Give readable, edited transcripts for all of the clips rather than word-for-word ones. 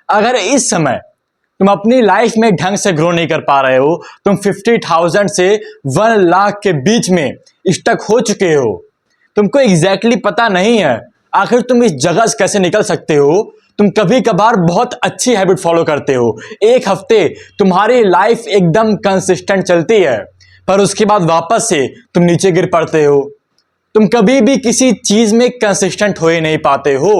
अगर इस समय तुम अपनी लाइफ में ढंग से ग्रो नहीं कर पा रहे हो, तुम 50,000 से 1 लाख के बीच में स्टक हो चुके हो, तुमको एग्जैक्टली पता नहीं है आखिर तुम इस जगह से कैसे निकल सकते हो। तुम कभी कभार बहुत अच्छी हैबिट फॉलो करते हो, एक हफ्ते तुम्हारी लाइफ एकदम कंसिस्टेंट चलती है, पर उसके बाद वापस से तुम नीचे गिर पड़ते हो। तुम कभी भी किसी चीज में कंसिस्टेंट हो ही नहीं पाते हो।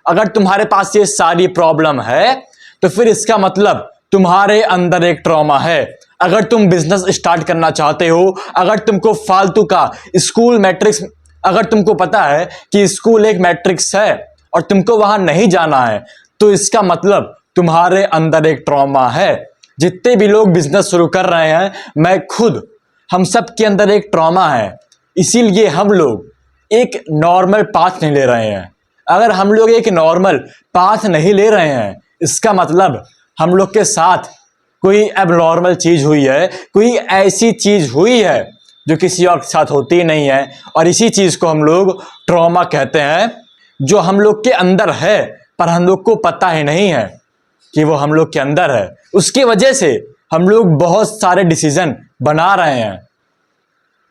अगर तुम्हारे पास ये सारी प्रॉब्लम है तो फिर इसका मतलब तुम्हारे अंदर एक ट्रॉमा है। अगर तुम बिजनेस स्टार्ट करना चाहते हो, अगर तुमको फालतू का स्कूल मैट्रिक्स, अगर तुमको पता है कि स्कूल एक मैट्रिक्स है और तुमको वहां नहीं जाना है, तो इसका मतलब तुम्हारे अंदर एक ट्रॉमा है। जितने भी लोग बिजनेस शुरू कर रहे हैं, मैं खुद, हम सब के अंदर एक ट्रॉमा है, इसीलिए हम लोग एक नॉर्मल पाथ नहीं ले रहे हैं। अगर हम लोग एक नॉर्मल पाथ नहीं ले रहे हैं, इसका मतलब हम लोग के साथ कोई एबनॉर्मल चीज हुई है, कोई ऐसी चीज हुई है जो किसी और के साथ होती नहीं है, और इसी चीज को हम लोग ट्रॉमा कहते हैं, जो हम लोग के अंदर है पर हम लोग को पता ही नहीं है कि वो हम लोग के अंदर है। उसकी वजह से हम लोग बहुत सारे डिसीजन बना रहे हैं,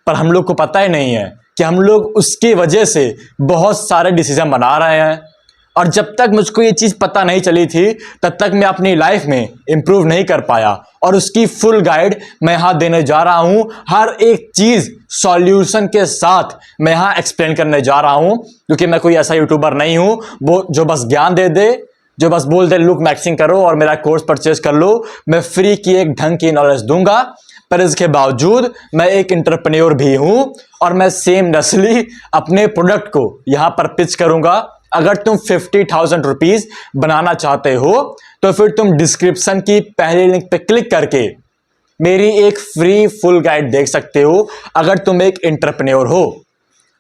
पर हम लोग को पता ही नहीं है कि हम लोग उसकी वजह से बहुत सारे डिसीजन बना रहे हैं। और जब तक मुझको ये चीज़ पता नहीं चली थी, तब तक मैं अपनी लाइफ में इम्प्रूव नहीं कर पाया, और उसकी फुल गाइड मैं यहाँ देने जा रहा हूँ। हर एक चीज़ सॉल्यूशन के साथ मैं यहाँ एक्सप्लेन करने जा रहा हूँ, क्योंकि मैं कोई ऐसा यूट्यूबर नहीं हूँ वो जो बस ज्ञान दे दे, जो बस बोल दे लुक मैक्सिंग करो और मेरा कोर्स परचेज कर लो। मैं फ्री की एक ढंग की नॉलेज दूंगा, पर इसके बावजूद मैं एक एंटरप्रेन्योर भी हूँ और मैं सेम नस्ली अपने प्रोडक्ट को यहाँ पर पिच करूंगा। अगर तुम 50,000 रुपीज बनाना चाहते हो तो फिर तुम डिस्क्रिप्शन की पहली लिंक पे क्लिक करके मेरी एक फ्री फुल गाइड देख सकते हो, अगर तुम एक एंटरप्रेन्योर हो।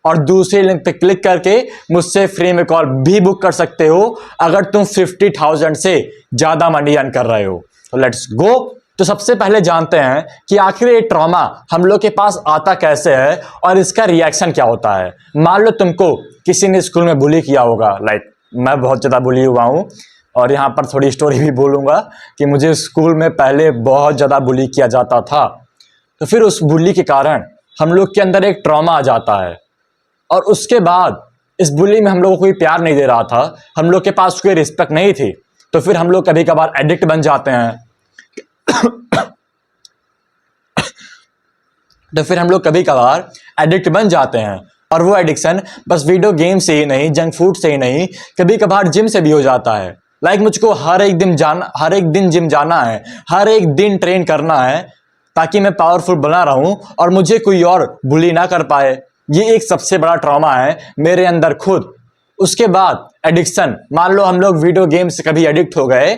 और दूसरी लिंक पे क्लिक करके मुझसे फ्री में कॉल भी बुक कर सकते हो, अगर तुम 50,000 से ज्यादा मनी अर्न कर रहे हो। तो लेट्स गो। तो सबसे पहले जानते हैं कि आखिर ये ट्रॉमा हम लोग के पास आता कैसे है और इसका रिएक्शन क्या होता है। मान लो तुमको किसी ने स्कूल में बुली किया होगा, लाइक मैं बहुत ज़्यादा बुली हुआ हूँ, और यहाँ पर थोड़ी स्टोरी भी बोलूँगा कि मुझे स्कूल में पहले बहुत ज़्यादा बुली किया जाता था। तो फिर उस बुली के कारण हम लोग के अंदर एक ट्रॉमा आ जाता है, और उसके बाद इस बुली में हम लोगों को कोई प्यार नहीं दे रहा था, हम लोग के पास कोई रिस्पेक्ट नहीं थी, तो फिर हम लोग कभी कभार एडिक्ट बन जाते हैं। तो फिर हम लोग कभी कभार एडिक्ट बन जाते हैं, और वो एडिक्शन बस वीडियो गेम से ही नहीं, जंक फूड से ही नहीं, कभी कभार जिम से भी हो जाता है। लाइक मुझको हर एक दिन जिम जाना है, हर एक दिन ट्रेन करना है, ताकि मैं पावरफुल बना रहूं और मुझे कोई और बुली ना कर पाए। ये एक सबसे बड़ा ट्रॉमा है मेरे अंदर खुद। उसके बाद एडिक्शन, मान लो हम लोग वीडियो गेम से कभी एडिक्ट हो गए,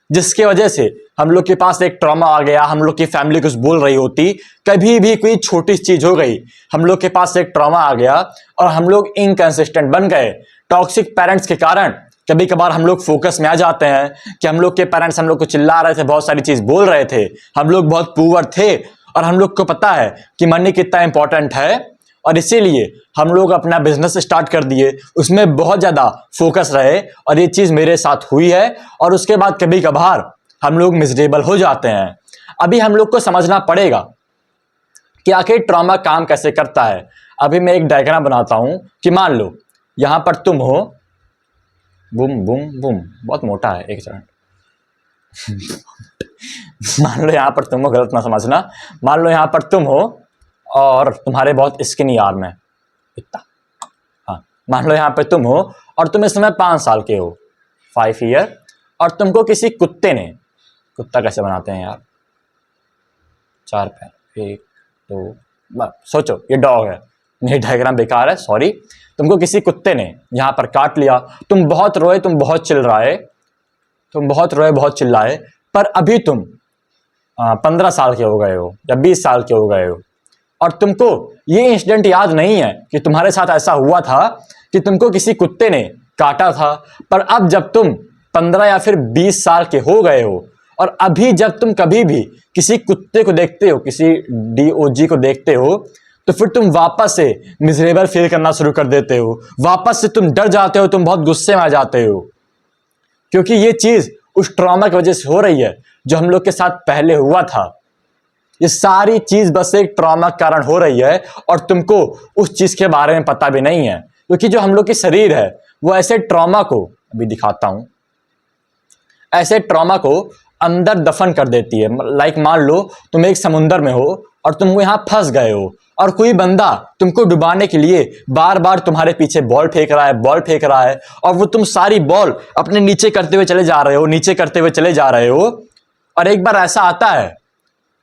जिसके वजह से हम लोग के पास एक ट्रॉमा आ गया, हम लोग की फैमिली कुछ बोल रही होती, कभी भी कोई छोटी चीज हो गई, हम लोग के पास एक ट्रॉमा आ गया और हम लोग इनकंसिस्टेंट बन गए। टॉक्सिक पेरेंट्स के कारण कभी कभार हम लोग फोकस में आ जाते हैं कि हम लोग के पेरेंट्स हम लोग को चिल्ला रहे थे, बहुत सारी चीज बोल रहे थे, हम लोग बहुत पुअर थे, और हम लोग को पता है कि मनी कितना इंपॉर्टेंट है, और इसीलिए हम लोग अपना बिजनेस स्टार्ट कर दिए, उसमें बहुत ज़्यादा फोकस रहे, और ये चीज़ मेरे साथ हुई है। और उसके बाद कभी कभार हम लोग मिजरेबल हो जाते हैं। अभी हम लोग को समझना पड़ेगा कि आखिर ट्रॉमा काम कैसे करता है। अभी मैं एक डायग्राम बनाता हूं कि मान लो यहाँ पर तुम हो, बूम बूम बूम, बहुत मोटा है, एक सेकंड। मान लो यहाँ पर तुम हो, गलत ना समझना, मान लो यहाँ पर तुम हो और तुम्हारे बहुत स्किनी आर्म है, इतना, हाँ, मान लो यहाँ पे तुम हो और तुम इस समय 5 साल के हो, 5 ईयर, और तुमको किसी कुत्ते ने, कुत्ता कैसे बनाते हैं यार, 4 पैर, 1 2, सोचो ये डॉग है, मेरी डायग्राम बेकार है, सॉरी। तुमको किसी कुत्ते ने यहाँ पर काट लिया, तुम बहुत रोए, तुम बहुत चिल्लाए, बहुत चिल्लाए, पर अभी तुम 15 साल के हो गए हो या 20 साल के हो गए हो, और तुमको ये इंसिडेंट याद नहीं है कि तुम्हारे साथ ऐसा हुआ था कि तुमको किसी कुत्ते ने काटा था। पर अब जब तुम 15 या फिर 20 साल के हो गए हो, और अभी जब तुम कभी भी किसी कुत्ते को देखते हो, किसी DOG को देखते हो, तो फिर तुम वापस से मिजरेबल फील करना शुरू कर देते हो, वापस से तुम डर जाते हो, तुम बहुत गुस्से में आ जाते हो, क्योंकि ये चीज उस ट्रॉमा की वजह से हो रही है जो हम लोग के साथ पहले हुआ था। ये सारी चीज बस एक ट्रॉमा के कारण हो रही है और तुमको उस चीज के बारे में पता भी नहीं है, क्योंकि जो हम लोग की शरीर है वो ऐसे ट्रॉमा को, अभी दिखाता हूं, ऐसे ट्रॉमा को अंदर दफन कर देती है। लाइक मान लो तुम एक समुंदर में हो और तुम यहां फंस गए हो और कोई बंदा तुमको डुबाने के लिए बार बार तुम्हारे पीछे बॉल फेंक रहा है, बॉल फेंक रहा है, और वो तुम सारी बॉल अपने नीचे करते हुए चले जा रहे हो, नीचे करते हुए चले जा रहे हो। और एक बार ऐसा आता है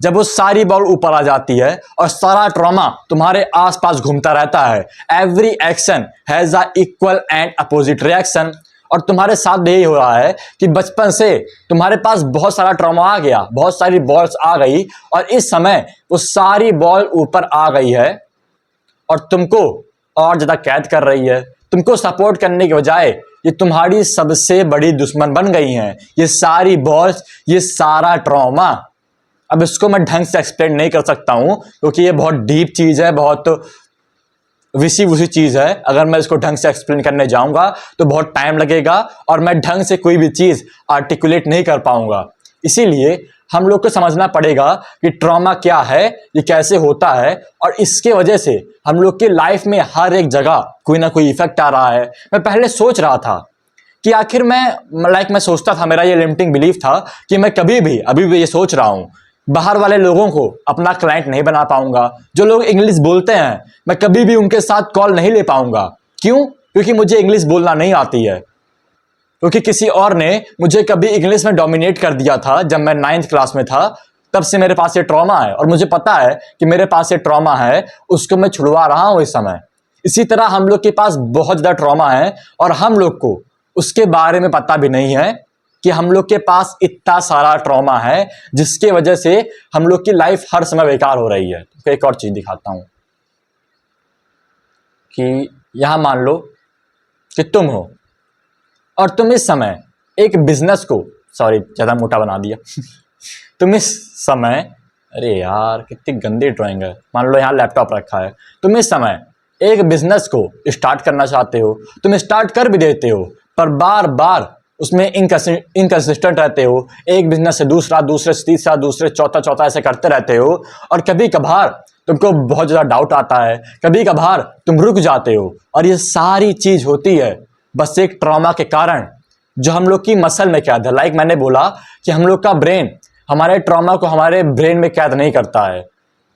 जब वो सारी बॉल ऊपर आ जाती है और सारा ट्रॉमा तुम्हारे आसपास घूमता रहता है। Every action has a equal and opposite reaction. और तुम्हारे साथ भी यही हो रहा है कि बचपन से तुम्हारे पास बहुत सारा ट्रॉमा आ गया, बहुत सारी बॉल्स आ गई, और इस समय वो सारी बॉल ऊपर आ गई है और तुमको और ज्यादा कैद कर रही है। तुमको सपोर्ट करने के बजाय ये तुम्हारी सबसे बड़ी दुश्मन बन गई हैं, ये सारी बॉल्स, ये सारा ट्रॉमा। अब इसको मैं ढंग से एक्सप्लेन नहीं कर सकता हूं क्योंकि ये बहुत डीप चीज है, बहुत विसी वुसी चीज है। अगर मैं इसको ढंग से एक्सप्लेन करने जाऊंगा तो बहुत टाइम लगेगा और मैं ढंग से कोई भी चीज आर्टिकुलेट नहीं कर पाऊंगा। इसीलिए हम लोग को समझना पड़ेगा कि ट्रॉमा क्या है, ये कैसे होता है, और इसके वजह से हम लोग की लाइफ में हर एक जगह कोई ना कोई इफेक्ट आ रहा है। मैं पहले सोच रहा था कि आखिर मैं सोचता था, मेरा ये लिमिटिंग बिलीफ था कि मैं कभी भी, अभी भी ये सोच रहा हूं, बाहर वाले लोगों को अपना क्लाइंट नहीं बना पाऊंगा। जो लोग इंग्लिश बोलते हैं मैं कभी भी उनके साथ कॉल नहीं ले पाऊंगा। क्यों? क्योंकि मुझे इंग्लिश बोलना नहीं आती है, क्योंकि किसी और ने मुझे कभी इंग्लिश में डोमिनेट कर दिया था जब मैं 9th क्लास में था। तब से मेरे पास ये ट्रॉमा है और मुझे पता है कि मेरे पास ये ट्रॉमा है, उसको मैं छुड़वा रहा हूं इस समय। इसी तरह हम लोग के पास बहुत ज्यादा ट्रॉमा है और हम लोग को उसके बारे में पता भी नहीं है कि हम लोग के पास इतना सारा ट्रॉमा है जिसके वजह से हम लोग की लाइफ हर समय बेकार हो रही है। तो एक और चीज दिखाता हूं कि यहां मान लो कि तुम हो और तुम इस समय एक बिजनेस को, सॉरी ज्यादा मोटा बना दिया तुम इस समय, अरे यार कितनी गंदी ड्राइंग है, मान लो यहां लैपटॉप रखा है, तुम इस समय एक बिजनेस को स्टार्ट करना चाहते हो, तुम स्टार्ट कर भी देते हो पर बार बार उसमें इनकंसिस्टेंट रहते हो। एक बिजनेस से दूसरा, दूसरे से तीसरा, दूसरे चौथा ऐसे करते रहते हो और कभी कभार तुमको बहुत ज्यादा डाउट आता है, कभी कभार तुम रुक जाते हो। और ये सारी चीज होती है बस एक ट्रॉमा के कारण जो हम लोग की मसल में कैद है। लाइक मैंने बोला कि हम लोग का ब्रेन हमारे ट्रॉमा को हमारे ब्रेन में कैद नहीं करता है,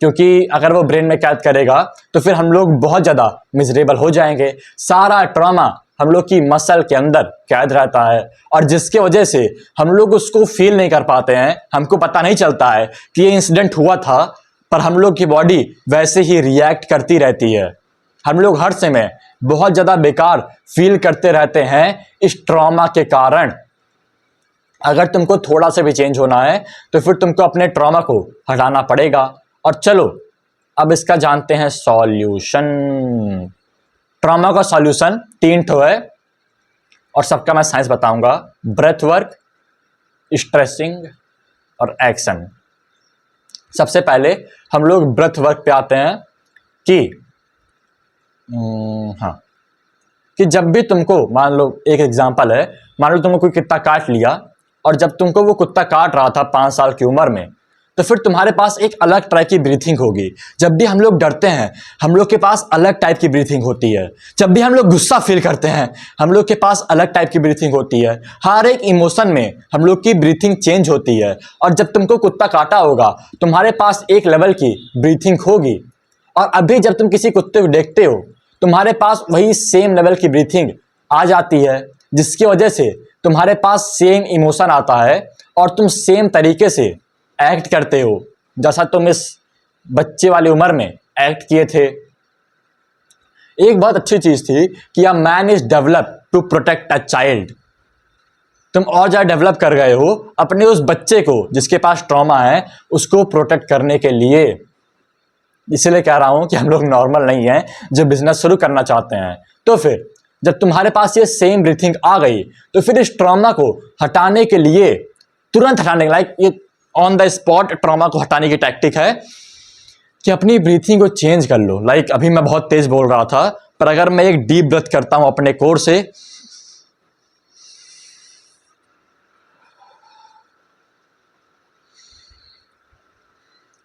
क्योंकि अगर वो ब्रेन में कैद करेगा तो फिर हम लोग बहुत ज्यादा मिजरेबल हो जाएंगे। सारा ट्रॉमा हम लोग की मसल के अंदर कैद रहता है और जिसके वजह से हम लोग उसको फील नहीं कर पाते हैं। हमको पता नहीं चलता है कि ये इंसिडेंट हुआ था, पर हम लोग की बॉडी वैसे ही रिएक्ट करती रहती है। हम लोग हर समय बहुत ज्यादा बेकार फील करते रहते हैं इस ट्रॉमा के कारण। अगर तुमको थोड़ा सा भी चेंज होना है तो फिर तुमको अपने ट्रॉमा को हटाना पड़ेगा। और चलो अब इसका जानते हैं सॉल्यूशन। ट्रॉमा का सॉल्यूशन 3 ठो है और सबका मैं साइंस बताऊंगा। ब्रेथ वर्क, स्ट्रेचिंग और एक्शन। सबसे पहले हम लोग ब्रेथ वर्क पे आते हैं कि कि जब भी तुमको, मान लो एक एग्जांपल है, मान लो तुमको कोई कुत्ता काट लिया और जब तुमको वो कुत्ता काट रहा था 5 साल की उम्र में, तो फिर तुम्हारे पास एक अलग टाइप की ब्रीथिंग होगी। जब भी हम लोग डरते हैं हम लोग के पास अलग टाइप की ब्रीथिंग होती है। जब भी हम लोग गुस्सा फील करते हैं हम लोग के पास अलग टाइप की ब्रीथिंग होती है। हर एक इमोशन में हम लोग की ब्रीथिंग चेंज होती है। और जब तुमको कुत्ता काटा होगा तुम्हारे पास एक लेवल की ब्रीथिंग होगी, और अभी जब तुम किसी कुत्ते को देखते हो तुम्हारे पास वही सेम लेवल की ब्रीथिंग आ जाती है, जिसकी वजह से तुम्हारे पास सेम इमोशन आता है और तुम सेम तरीके से एक्ट करते हो जैसा तुम इस बच्चे वाली उम्र में एक्ट किए थे। एक बहुत अच्छी चीज थी कि a man is develop to protect a child. तुम और ज्यादा डेवलप कर गए हो अपने उस बच्चे को जिसके पास ट्रॉमा है, उसको प्रोटेक्ट करने के लिए। इसलिए कह रहा हूं कि हम लोग नॉर्मल नहीं हैं जो बिजनेस शुरू करना चाहते हैं। तो फिर जब तुम्हारे पास ये सेम ब्रीथिंग आ गई तो फिर इस ट्रॉमा को हटाने के लिए, तुरंत हटाने, लाइक ये ऑन द स्पॉट ट्रॉमा को हटाने की टैक्टिक है कि अपनी ब्रीथिंग को चेंज कर लो। लाइक अभी मैं बहुत तेज बोल रहा था, पर अगर मैं एक डीप ब्रेथ करता हूं अपने कोर से,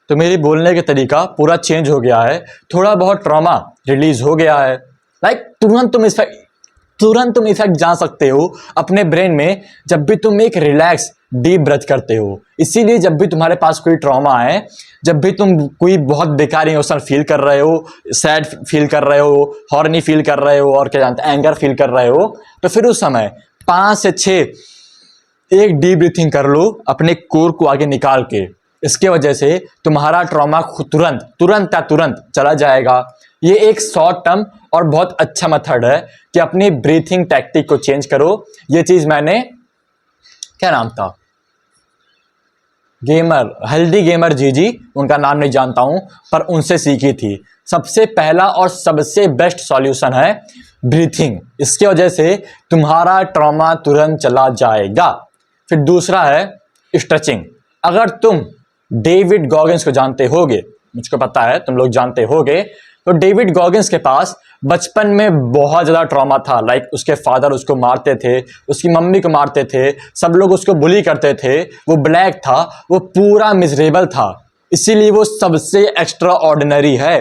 तो मेरी बोलने का तरीका पूरा चेंज हो गया है, थोड़ा बहुत ट्रॉमा रिलीज हो गया है। लाइक तुरंत तुम इफेक्ट जान सकते हो अपने ब्रेन में जब भी तुम एक रिलैक्स डीप ब्रेथ करते हो। इसीलिए जब भी तुम्हारे पास कोई ट्रॉमा है, जब भी तुम कोई बहुत बेकार इमोशन फील कर रहे हो, सैड फील कर रहे हो, हॉर्नी फील कर रहे हो, और क्या जानते हैं एंगर फील कर रहे हो, तो फिर उस समय 5 से 6 एक डीप ब्रीथिंग कर लो अपने कोर को आगे निकाल के। इसके वजह से तुम्हारा ट्रॉमा तुरंत चला जाएगा। ये एक शॉर्ट टर्म और बहुत अच्छा मेथड है कि अपनी ब्रीथिंग टैक्टिक को चेंज करो। ये चीज मैंने, क्या नाम था, हेल्दी गेमर जी, उनका नाम नहीं जानता हूं, पर उनसे सीखी थी। सबसे पहला और सबसे बेस्ट सॉल्यूशन है ब्रीथिंग। इसके वजह से तुम्हारा ट्रॉमा तुरंत चला जाएगा। फिर दूसरा है स्ट्रेचिंग। अगर तुम डेविड गॉगिन्स को जानते होगे, मुझको पता है तुम लोग जानते होगे, तो डेविड गॉगिन्स के पास बचपन में बहुत ज़्यादा ट्रॉमा था। लाइक उसके फादर उसको मारते थे, उसकी मम्मी को मारते थे, सब लोग उसको बुली करते थे, वो ब्लैक था, वो पूरा मिजरेबल था। इसीलिए वो सबसे एक्स्ट्रा ऑर्डिनरी है,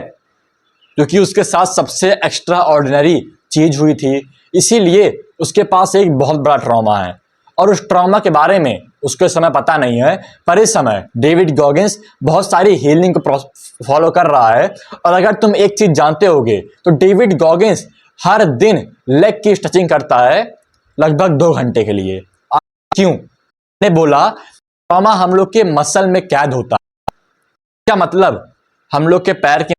क्योंकि उसके साथ सबसे एक्स्ट्रा ऑर्डिनरी चीज हुई थी। इसीलिए उसके पास एक बहुत बड़ा ट्रॉमा है, और उस ट्रॉमा के बारे में उसको समय पता नहीं है। पर इस समय डेविड गॉगिन्स बहुत सारी हीलिंग को फॉलो कर रहा है। और अगर तुम एक चीज जानते होगे तो डेविड गॉगिन्स हर दिन लेग की स्ट्रेचिंग करता है लगभग 2 घंटे के लिए। क्यों? ने बोला ट्रॉमा हम लोग के मसल में कैद होता है। क्या मतलब? हम लोग के पैर की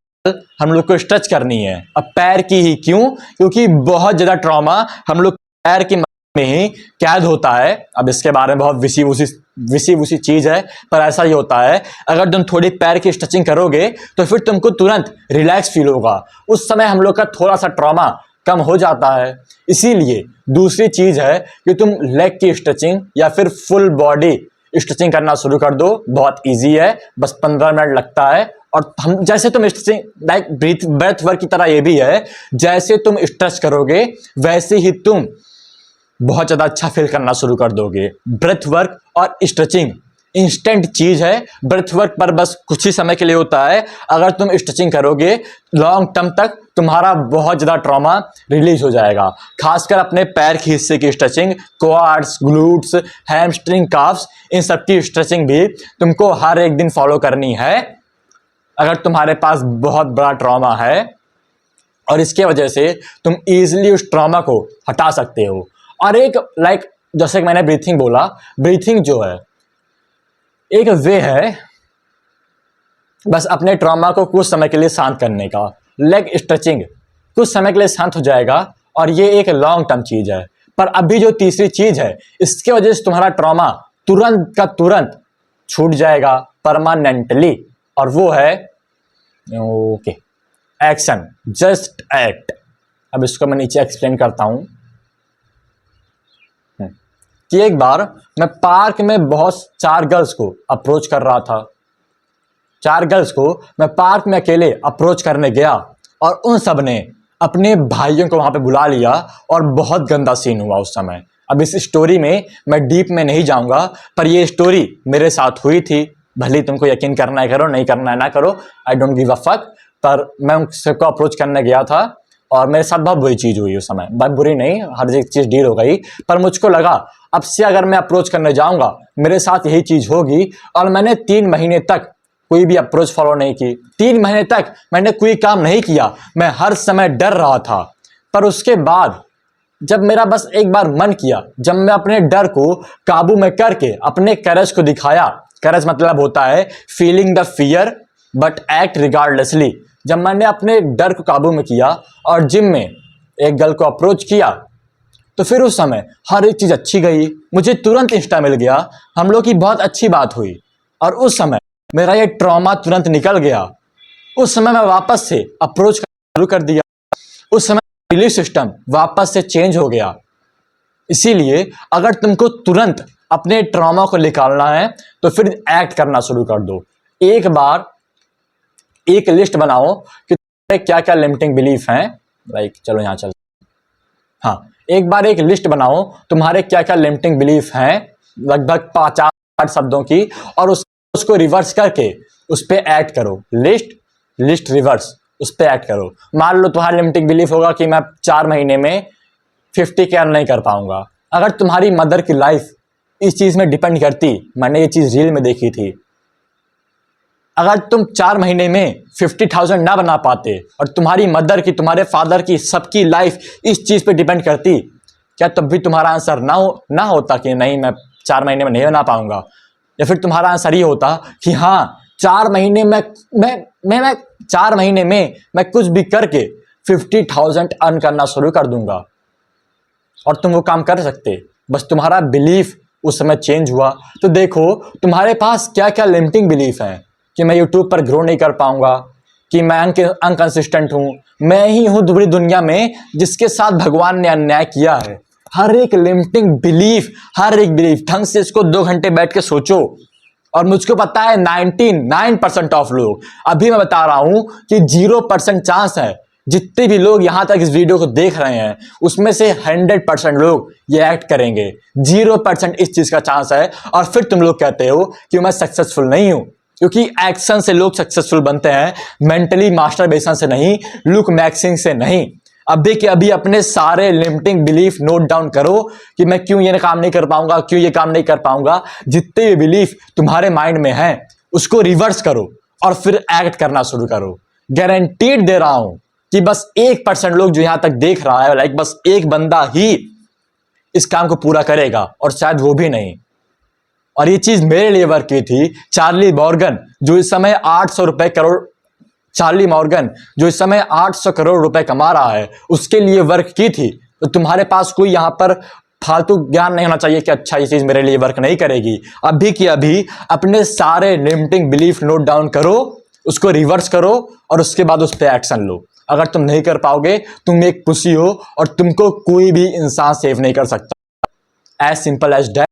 हम लोग को स्ट्रेच करनी है। अब पैर की ही क्यों? क्योंकि बहुत ज्यादा ट्रॉमा हम लोग पैर की में ही कैद होता है। अब इसके बारे में बहुत विसी चीज है, पर ऐसा ही होता है। अगर तुम थोड़ी पैर की स्ट्रेचिंग करोगे तो फिर तुमको तुरंत रिलैक्स फील होगा। उस समय हम लोग का थोड़ा सा ट्रॉमा कम हो जाता है। इसीलिए दूसरी चीज है कि तुम लेग की स्ट्रेचिंग या फिर फुल बॉडी स्ट्रेचिंग करना शुरू कर दो। बहुत इजी है, बस 15 मिनट लगता है। और हम जैसे तुम स्ट्रेचिंग लाइक ब्रेथ वर्क की तरह ये भी है, जैसे तुम स्ट्रेच करोगे वैसे ही तुम बहुत ज्यादा अच्छा फील करना शुरू कर दोगे। ब्रेथ वर्क और स्ट्रेचिंग इंस्टेंट चीज है। ब्रेथ वर्क पर बस कुछ ही समय के लिए होता है। अगर तुम स्ट्रेचिंग करोगे लॉन्ग टर्म तक तुम्हारा बहुत ज्यादा ट्रॉमा रिलीज हो जाएगा। खासकर अपने पैर के हिस्से की stretching, quads, glutes, hamstring, calves, इन सब की स्ट्रेचिंग भी तुमको हर एक दिन फॉलो करनी है अगर तुम्हारे पास बहुत बड़ा ट्रॉमा है। और इसके वजह से तुम इजीली उस ट्रॉमा को हटा सकते हो। और एक जैसे कि मैंने ब्रीथिंग बोला, ब्रीथिंग जो है एक वे है बस अपने ट्रॉमा को कुछ समय के लिए शांत करने का। लेग स्ट्रेचिंग कुछ समय के लिए शांत हो जाएगा, और ये एक लॉन्ग टर्म चीज है। पर अभी जो तीसरी चीज है, इसके वजह से तुम्हारा ट्रॉमा तुरंत का तुरंत छूट जाएगा परमानेंटली, और वो है एक्शन। Just act. अब इसको मैं नीचे एक्सप्लेन करता हूं कि एक बार मैं पार्क में बहुत 4 गर्ल्स को अप्रोच कर रहा था। 4 गर्ल्स को मैं पार्क में अकेले अप्रोच करने गया, और उन सब ने अपने भाइयों को वहां पे बुला लिया, और बहुत गंदा सीन हुआ उस समय। अब इस स्टोरी में मैं डीप में नहीं जाऊंगा, पर ये स्टोरी मेरे साथ हुई थी। भले तुमको यकीन करना है करो, नहीं करना है ना करो, I don't give a fuck. पर मैं उन सबको अप्रोच करने गया था, और मेरे साथ बहुत बुरी चीज हुई उस समय। बहुत बुरी नहीं, हर एक चीज डील हो गई, पर मुझको लगा अब से अगर मैं अप्रोच करने जाऊंगा मेरे साथ यही चीज होगी। और मैंने 3 महीने तक कोई भी अप्रोच फॉलो नहीं की। 3 महीने तक मैंने कोई काम नहीं किया, मैं हर समय डर रहा था। पर उसके बाद जब मेरा बस एक बार मन किया, जब मैं अपने डर को काबू में करके अपने करेज को दिखाया। करेज मतलब होता है feeling the fear but act regardlessly. जब मैंने अपने डर को काबू में किया और जिम में एक गर्ल को अप्रोच किया, तो फिर उस समय हर एक चीज अच्छी गई। मुझे तुरंत इंस्टा मिल गया, हम लोग की बहुत अच्छी बात हुई, और उस समय मेरा ये ट्रॉमा तुरंत निकल गया। उस समय मैं वापस से अप्रोच करना शुरू कर दिया। उस समय बिलीफ सिस्टम वापस से चेंज हो गया। इसीलिए अगर तुमको तुरंत अपने ट्रॉमा को निकालना है तो फिर एक्ट करना शुरू कर दो। एक बार एक लिस्ट बनाओ कि तुम्हारे क्या क्या लिमिटिंग बिलीफ हैं। चलो यहाँ चल, हाँ, एक बार एक लिस्ट बनाओ तुम्हारे क्या क्या लिमिटिंग बिलीफ हैं, लगभग 50 शब्दों की, और उसको रिवर्स करके उस पर ऐड करो, लिस्ट रिवर्स, उस पर ऐड करो। मान लो तुम्हारा लिमिटिंग बिलीफ होगा कि मैं 4 महीने में 50 के अर्न नहीं कर पाऊंगा। अगर तुम्हारी मदर की लाइफ इस चीज में डिपेंड करती, मैंने ये चीज रील में देखी थी, अगर तुम 4 महीने में 50,000 ना बना पाते और तुम्हारी मदर की, तुम्हारे फादर की, सबकी लाइफ इस चीज पे डिपेंड करती, क्या तब भी तुम्हारा आंसर ना होता कि नहीं मैं 4 महीने में नहीं बना पाऊंगा? या फिर तुम्हारा आंसर ये होता कि हाँ 4 महीने में मैं 4 महीने में मैं कुछ भी करके 50,000 अर्न करना शुरू कर दूंगा। और तुम वो काम कर सकते, बस तुम्हारा बिलीफ उस समय चेंज हुआ। तो देखो तुम्हारे पास क्या क्या लिमिटिंग बिलीफ है कि मैं यूट्यूब पर ग्रो नहीं कर पाऊंगा, कि मैं अनकंसिस्टेंट हूं, मैं ही हूं पूरी दुनिया में जिसके साथ भगवान ने अन्याय किया है। हर एक लिमिटिंग बिलीफ, हर एक बिलीफ ढंग से इसको 2 घंटे बैठ के सोचो। और मुझको पता है 99% ऑफ लोग, अभी मैं बता रहा हूं कि 0% चांस है, जितने भी लोग यहां तक इस वीडियो को देख रहे हैं उसमें से 100% लोग ये एक्ट करेंगे। 0% इस चीज का चांस है। और फिर तुम लोग कहते हो कि मैं सक्सेसफुल नहीं हूं, क्योंकि एक्शन से लोग सक्सेसफुल बनते हैं, मेंटली मास्टरबेशन से नहीं, लुक मैक्सिंग से नहीं। अभी के अभी अपने सारे लिमिटिंग बिलीफ नोट डाउन करो कि मैं क्यों ये काम नहीं कर पाऊंगा, क्यों ये काम नहीं कर पाऊंगा। जितने भी बिलीफ तुम्हारे माइंड में हैं उसको रिवर्स करो और फिर एक्ट करना शुरू करो। गारंटीड दे रहा हूं कि बस 1% लोग जो यहां तक देख रहा है, लाइक बस एक बंदा ही इस काम को पूरा करेगा, और शायद वो भी नहीं। और ये चीज मेरे लिए वर्क की थी। चार्ली मॉर्गन जो इस समय 800 करोड़ रुपए कमा रहा है, उसके लिए वर्क की थी। तो तुम्हारे पास कोई यहां पर फालतू ज्ञान नहीं होना चाहिए कि अच्छा ये चीज मेरे लिए वर्क नहीं करेगी। अभी की अभी अपने सारे लिमिटिंग बिलीफ नोट डाउन करो, उसको रिवर्स करो और उसके बाद उस पर एक्शन लो। अगर तुम नहीं कर पाओगे, तुम एक पुसी हो और तुमको कोई भी इंसान सेव नहीं कर सकता। As simple as that.